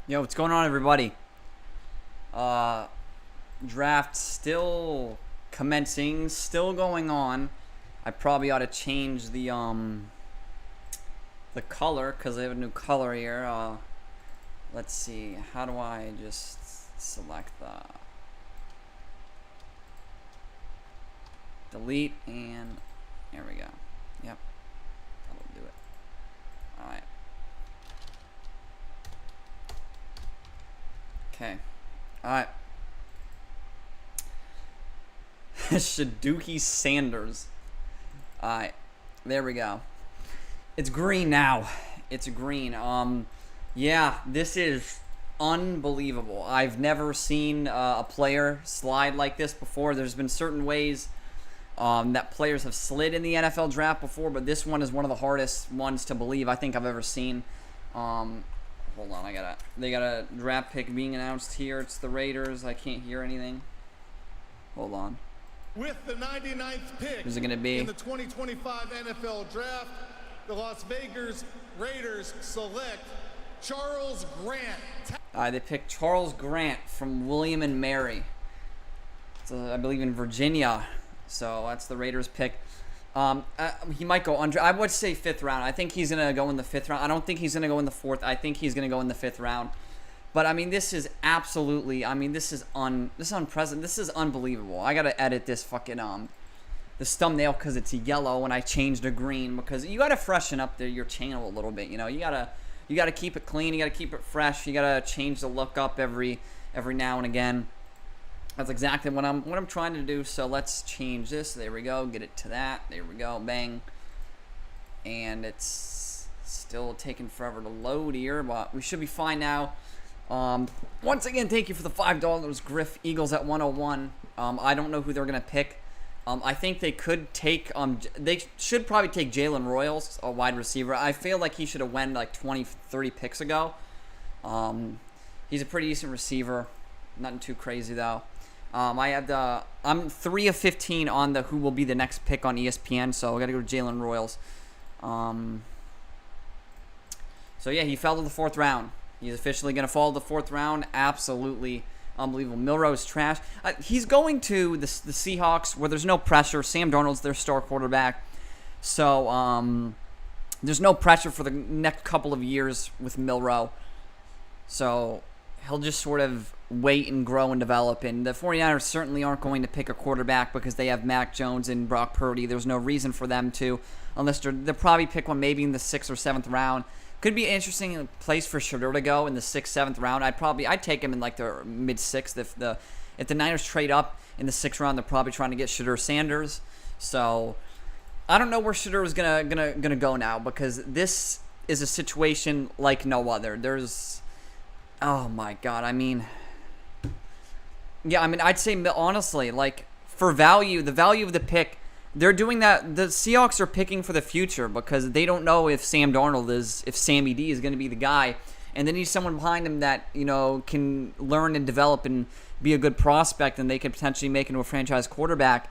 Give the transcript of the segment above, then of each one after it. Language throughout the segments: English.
Yo, what's going on, everybody? Draft still commencing, still going on. I probably ought to change the color because I have a new color here. Let's see. How do I just select the delete and there we go. Yep, that'll do it. All right. Okay. Alright. Shaduki Sanders. Alright. There we go. It's green now. It's green. Yeah, this is unbelievable. I've never seen a player slide like this before. There's been certain ways that players have slid in the NFL draft before, but this one is one of the hardest ones to believe I think I've ever seen. Hold on, they got a draft pick being announced here. It's the Raiders. I can't hear anything. Hold on. With the 99th pick Who's it gonna be? in the 2025 NFL Draft, the Las Vegas Raiders select Charles Grant. They picked Charles Grant from William and Mary. It's, I believe in Virginia. So that's the Raiders pick. He might go under. I would say fifth round. I think he's gonna go in the fifth round. I don't think he's gonna go in the fourth. I think he's gonna go in the fifth round. But I mean, this is absolutely. I mean, this is unprecedented. This is unbelievable. I gotta edit this fucking this thumbnail because it's yellow and I changed to green because you gotta freshen up your channel a little bit. You know, you gotta keep it clean. You gotta keep it fresh. You gotta change the look up every now and again. That's exactly what I'm trying to do. So let's change this. There we go. Get it to that. There we go. Bang. And it's still taking forever to load here, but we should be fine now. Once again, thank you for the $5. Griff Eagles at 101. I don't know who they're gonna pick. I think they could take. They should probably take Jalen Royals, a wide receiver. I feel like he should have went like 20, 30 picks ago. He's a pretty decent receiver. Nothing too crazy though. I'm 3 of 15 on the who will be the next pick on ESPN, so I got to go to Jalen Royals. So yeah, he fell to the fourth round. He's officially going to fall to the fourth round. Absolutely unbelievable. Milrow's trash. He's going to the Seahawks where there's no pressure. Sam Darnold's their star quarterback, so there's no pressure for the next couple of years with Milrow. So he'll just sort of wait and grow and develop. And the 49ers certainly aren't going to pick a quarterback because they have Mac Jones and Brock Purdy. There's no reason for them to, unless they'll probably pick one maybe in the 6th or 7th round. Could be an interesting place for Shedeur to go in the 6th, 7th round. I'd take him in like the mid-6th. If the Niners trade up in the 6th round, they're probably trying to get Shedeur Sanders. So I don't know where Shedeur is gonna go now because this is a situation like no other. Oh my God, I mean, yeah, I mean, I'd say honestly, like for value, the value of the pick, they're doing that. The Seahawks are picking for the future because they don't know if if Sammy D is going to be the guy, and they need someone behind him that can learn and develop and be a good prospect, and they could potentially make into a franchise quarterback.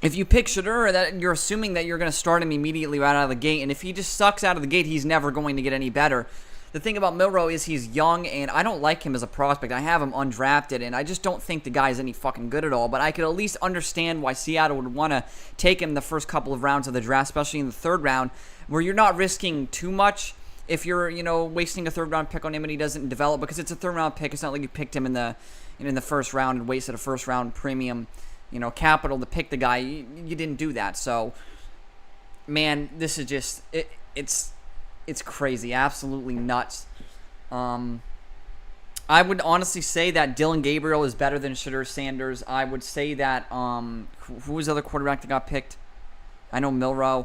If you pick Shedeur, that you're assuming that you're going to start him immediately right out of the gate, and if he just sucks out of the gate, he's never going to get any better. The thing about Milrow is he's young, and I don't like him as a prospect. I have him undrafted, and I just don't think the guy's any fucking good at all. But I could at least understand why Seattle would want to take him the first couple of rounds of the draft, especially in the 3rd round, where you're not risking too much if you're, wasting a 3rd round pick on him and he doesn't develop, because it's a 3rd round pick. It's not like you picked him in the 1st round and wasted a 1st round premium, capital to pick the guy. You didn't do that. So, man, this is just it's crazy, absolutely nuts. I would honestly say that Dylan Gabriel is better than Shedeur Sanders. I would say that who was the other quarterback that got picked? I know Milrow.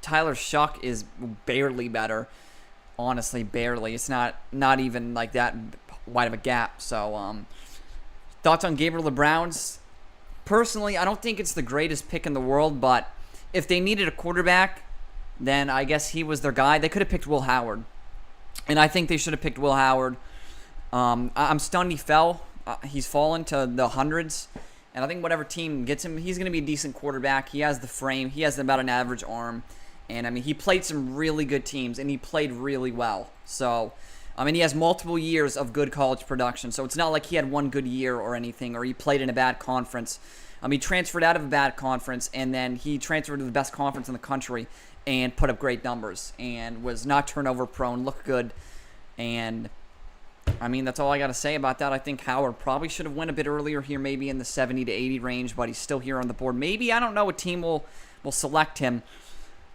Tyler Shuck is barely better. Honestly, barely. It's not even like that wide of a gap. So, thoughts on Gabriel the Browns? Personally, I don't think it's the greatest pick in the world, but if they needed a quarterback, then I guess he was their guy. They could have picked Will Howard. And I think they should have picked Will Howard. I'm stunned he fell. He's fallen to the hundreds. And I think whatever team gets him, he's going to be a decent quarterback. He has the frame. He has about an average arm. And, I mean, he played some really good teams, and he played really well. So, I mean, he has multiple years of good college production, so it's not like he had one good year or anything, or he played in a bad conference. He transferred out of a bad conference, and then he transferred to the best conference in the country and put up great numbers and was not turnover prone, looked good. And, I mean, that's all I got to say about that. I think Howard probably should have went a bit earlier here, maybe in the 70 to 80 range, but he's still here on the board. Maybe, I don't know, a team will select him.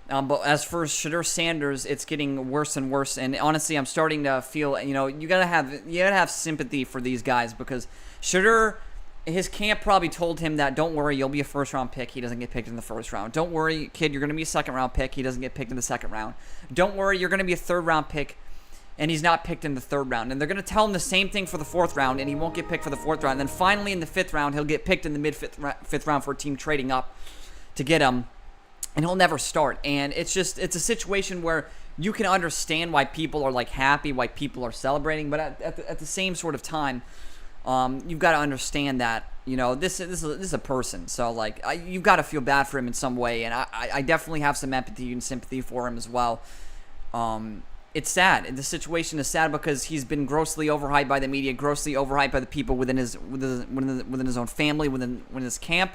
But as for Shedeur Sanders, it's getting worse and worse. And honestly, I'm starting to feel, you gotta have sympathy for these guys, because Shedeur, his camp probably told him that, don't worry, you'll be a first-round pick. He doesn't get picked in the first round. Don't worry, kid, you're going to be a second-round pick. He doesn't get picked in the second round. Don't worry, you're going to be a third-round pick, and he's not picked in the third round. And they're going to tell him the same thing for the fourth round, and he won't get picked for the fourth round. And then finally in the fifth round, he'll get picked in the mid-fifth round for a team trading up to get him, and he'll never start. And it's a situation where you can understand why people are, like, happy, why people are celebrating, but at the same sort of time, you've got to understand that, this is a person. So, like, you've got to feel bad for him in some way, and I definitely have some empathy and sympathy for him as well. It's sad. The situation is sad because he's been grossly overhyped by the media, grossly overhyped by the people within his own family, within his camp.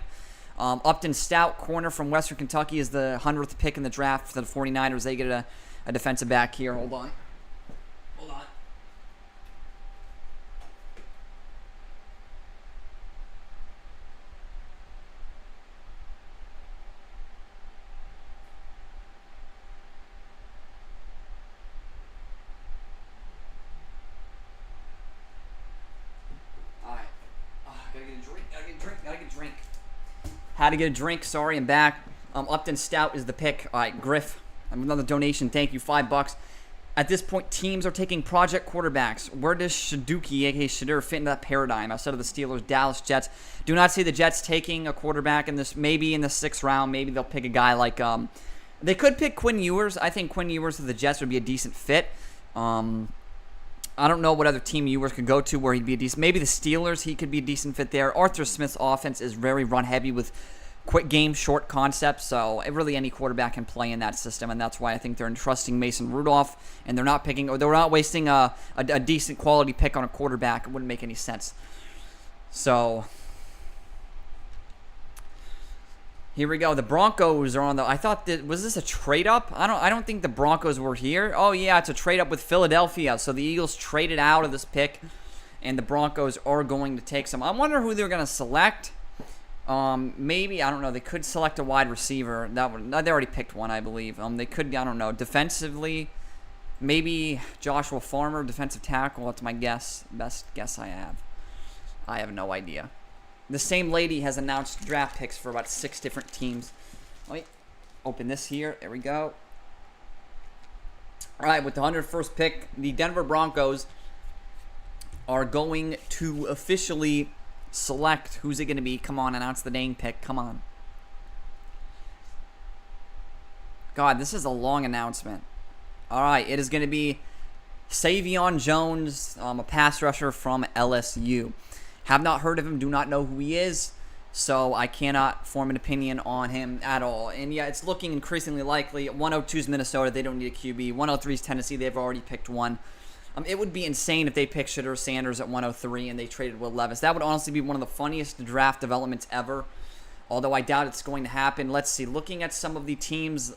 Upton Stout, corner from Western Kentucky, is the 100th pick in the draft for the 49ers. They get a defensive back here. Hold on. Had to get a drink. Sorry, I'm back. Upton Stout is the pick. All right, Griff, another donation. Thank you, $5. At this point, teams are taking project quarterbacks. Where does Shaduki, a.k.a. Shedeur, fit into that paradigm? Outside of the Steelers, Dallas, Jets. Do not see the Jets taking a quarterback in this. Maybe in the 6th round. Maybe they'll pick a guy like... they could pick Quinn Ewers. I think Quinn Ewers of the Jets would be a decent fit. I don't know what other team Ewers could go to where he'd be a decent... Maybe the Steelers, he could be a decent fit there. Arthur Smith's offense is very run-heavy with quick game, short concepts, so really any quarterback can play in that system, and that's why I think they're entrusting Mason Rudolph, and they're not wasting a decent quality pick on a quarterback. It wouldn't make any sense. So... here we go. The Broncos are on the... I thought was this a trade up? I don't think the Broncos were here. Oh yeah, it's a trade up with Philadelphia. So the Eagles traded out of this pick, and the Broncos are going to take some. I wonder who they're going to select. Maybe, I don't know. They could select a wide receiver. They already picked one, I believe. They could, I don't know. Defensively, maybe Joshua Farmer, defensive tackle. That's my guess. Best guess I have. I have no idea. The same lady has announced draft picks for about 6 different teams. Let me open this here. There we go. All right, with the 101st pick, the Denver Broncos are going to officially select who's it going to be. Come on, announce the dang pick. Come on. God, this is a long announcement. All right, it is going to be Savion Jones, a pass rusher from LSU. Have not heard of him, do not know who he is, so I cannot form an opinion on him at all. And yeah, it's looking increasingly likely. 102 is Minnesota, they don't need a QB. 103 is Tennessee, they've already picked one. It would be insane if they picked Shedeur Sanders at 103 and they traded Will Levis. That would honestly be one of the funniest draft developments ever, although I doubt it's going to happen. Let's see, looking at some of the teams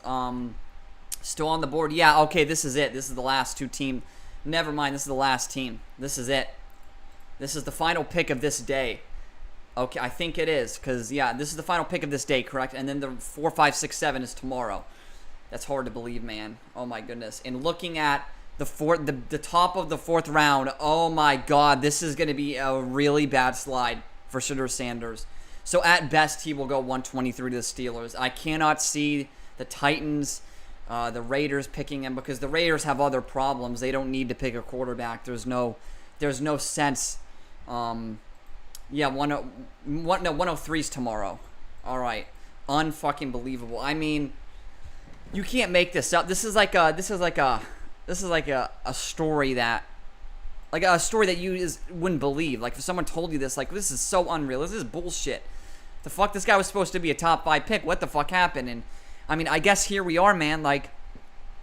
still on the board. Yeah, okay, this is it. This is the last 2 teams. Never mind, this is the last team. This is it. This is the final pick of this day. Okay, I think it is, because, yeah, this is the final pick of this day, correct? And then the 4, 5, 6, 7 is tomorrow. That's hard to believe, man. Oh, my goodness. And looking at the top of the 4th round, oh, my God, this is going to be a really bad slide for Shedeur Sanders. So, at best, he will go 123 to the Steelers. I cannot see the Titans, the Raiders picking him, because the Raiders have other problems. They don't need to pick a quarterback. There's no sense. Yeah, 103 is tomorrow. All right, unfucking believable. I mean, you can't make this up. This is like a story that, like a story that you wouldn't believe. Like if someone told you this, like this is so unreal. This is bullshit. The fuck, this guy was supposed to be a top 5 pick. What the fuck happened? And I mean, I guess here we are, man. Like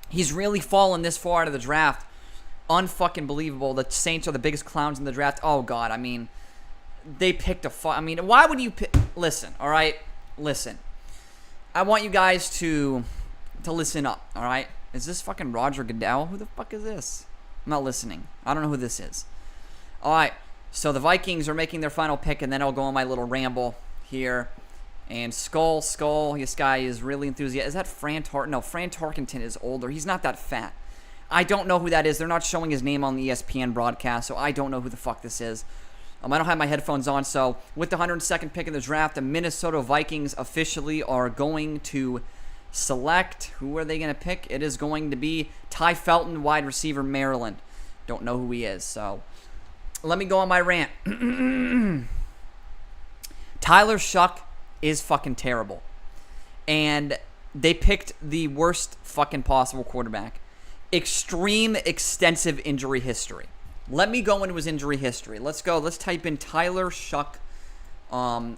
he's really fallen this far out of the draft. unfucking believable. The Saints are the biggest clowns in the draft. Oh, God. I mean, they picked I mean, why would you pick? Listen, all right? Listen. I want you guys to listen up, all right? Is this fucking Roger Goodell? Who the fuck is this? I'm not listening. I don't know who this is. All right. So the Vikings are making their final pick, and then I'll go on my little ramble here. And Skull, this guy is really enthusiastic. Is that Fran Tarkenton? No, Fran Tarkenton is older. He's not that fat. I don't know who that is. They're not showing his name on the ESPN broadcast, so I don't know who the fuck this is. I don't have my headphones on, so with the 102nd pick in the draft, the Minnesota Vikings officially are going to select. Who are they going to pick? It is going to be Ty Felton, wide receiver, Maryland. Don't know who he is, so let me go on my rant. Tyler Shuck is fucking terrible. And they picked the worst fucking possible quarterback. Extreme, extensive injury history. Let me go into his injury history. Let's go. Let's type in Tyler Shuck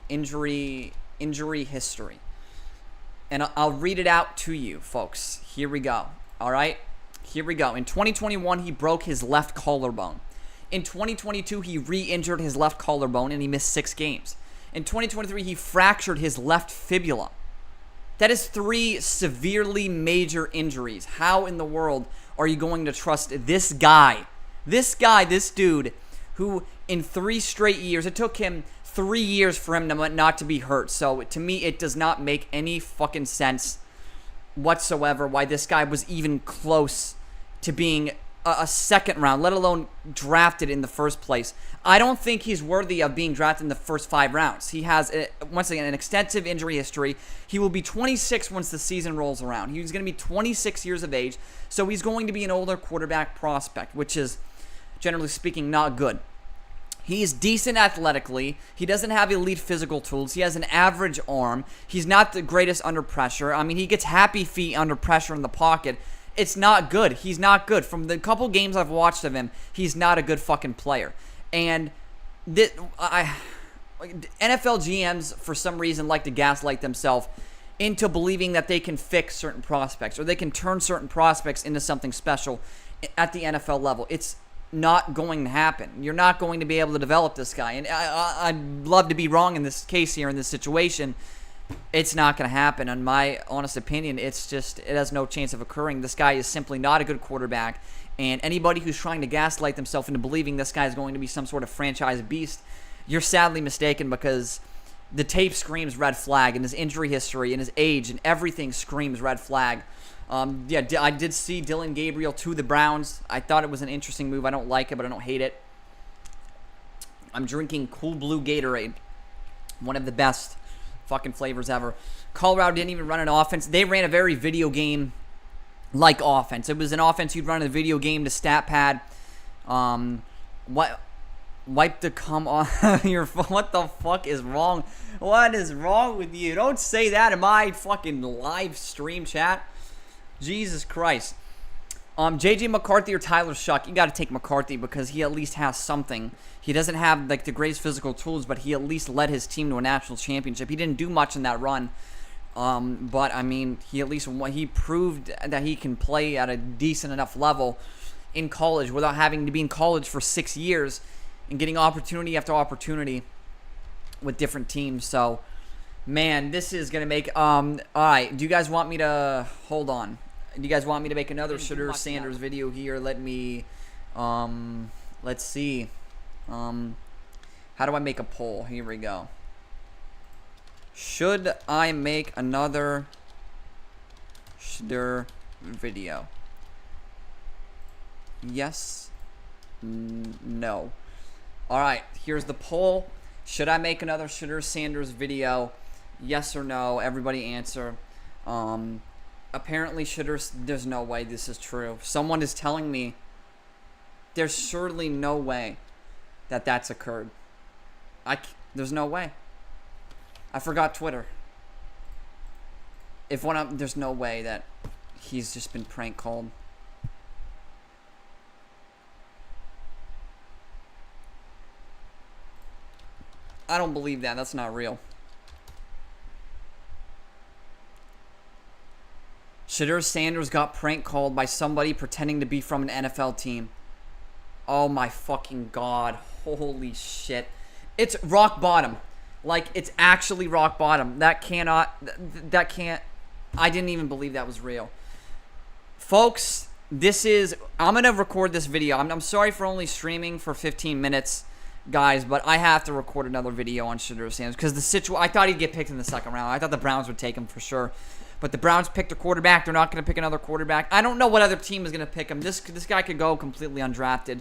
injury history. And I'll read it out to you, folks. Here we go. All right? Here we go. In 2021, he broke his left collarbone. In 2022, he re-injured his left collarbone and he missed 6 games. In 2023, he fractured his left fibula. That is 3 severely major injuries. How in the world are you going to trust this guy? This dude, who in 3 straight years, it took him 3 years for him not to be hurt. So to me, it does not make any fucking sense whatsoever why this guy was even close to being a second round, let alone drafted in the first place. I don't think he's worthy of being drafted in the first 5 rounds. He has, once again, an extensive injury history. He will be 26 once the season rolls around. He's going to be 26 years of age, so he's going to be an older quarterback prospect, which is, generally speaking, not good. He is decent athletically. He doesn't have elite physical tools. He has an average arm. He's not the greatest under pressure. I mean, he gets happy feet under pressure in the pocket. It's not good. He's not good. From the couple games I've watched of him, he's not a good fucking player. And NFL GMs, for some reason, like to gaslight themselves into believing that they can fix certain prospects or they can turn certain prospects into something special at the NFL level. It's not going to happen. You're not going to be able to develop this guy. And I'd love to be wrong in this case here, in this situation. It's not going to happen. In my honest opinion, it has no chance of occurring. This guy is simply not a good quarterback. And anybody who's trying to gaslight themselves into believing this guy is going to be some sort of franchise beast, you're sadly mistaken, because the tape screams red flag, and his injury history and his age and everything screams red flag. I did see Dylan Gabriel to the Browns. I thought it was an interesting move. I don't like it, but I don't hate it. I'm drinking Cool Blue Gatorade, one of the best fucking flavors ever. Colorado didn't even run an offense. They ran a very video game like offense. It was an offense you'd run in a video game to stat pad. Wipe the cum on your phone. What the fuck is wrong? What is wrong with you? Don't say that in my fucking live stream chat. Jesus Christ. JJ McCarthy or Tyler Shuck? You got to take McCarthy because he at least has something. He doesn't have like the greatest physical tools, but he at least led his team to a national championship. He didn't do much in that run. But I mean, he proved that he can play at a decent enough level in college without having to be in college for 6 years and getting opportunity after opportunity with different teams. So, man, this is gonna make. All right, do you guys want me to hold on? Do you guys want me to make another Shedeur Sanders video here? Let me. Let's see. How do I make a poll? Here we go. Should I make another Shedeur video? Yes. No. Alright, here's the poll. Should I make another Shedeur Sanders video? Yes or no? Everybody answer. Apparently there's no way this is true. Someone is telling me there's surely no way that that's occurred. There's no way. I forgot Twitter. There's no way that he's just been prank called. I don't believe that. That's not real. Shedeur Sanders got prank called by somebody pretending to be from an NFL team. Oh my fucking god. Holy shit. It's rock bottom. Like, it's actually rock bottom. That can't, I didn't even believe that was real. Folks, I'm going to record this video. I'm sorry for only streaming for 15 minutes, guys, but I have to record another video on Shedeur Sanders because I thought he'd get picked in the second round. I thought the Browns would take him for sure. But the Browns picked a quarterback. They're not going to pick another quarterback. I don't know what other team is going to pick him. This guy could go completely undrafted.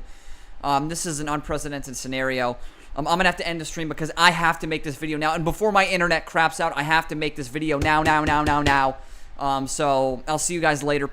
This is an unprecedented scenario. I'm going to have to end the stream because I have to make this video now. And before my internet craps out, I have to make this video now. So I'll see you guys later.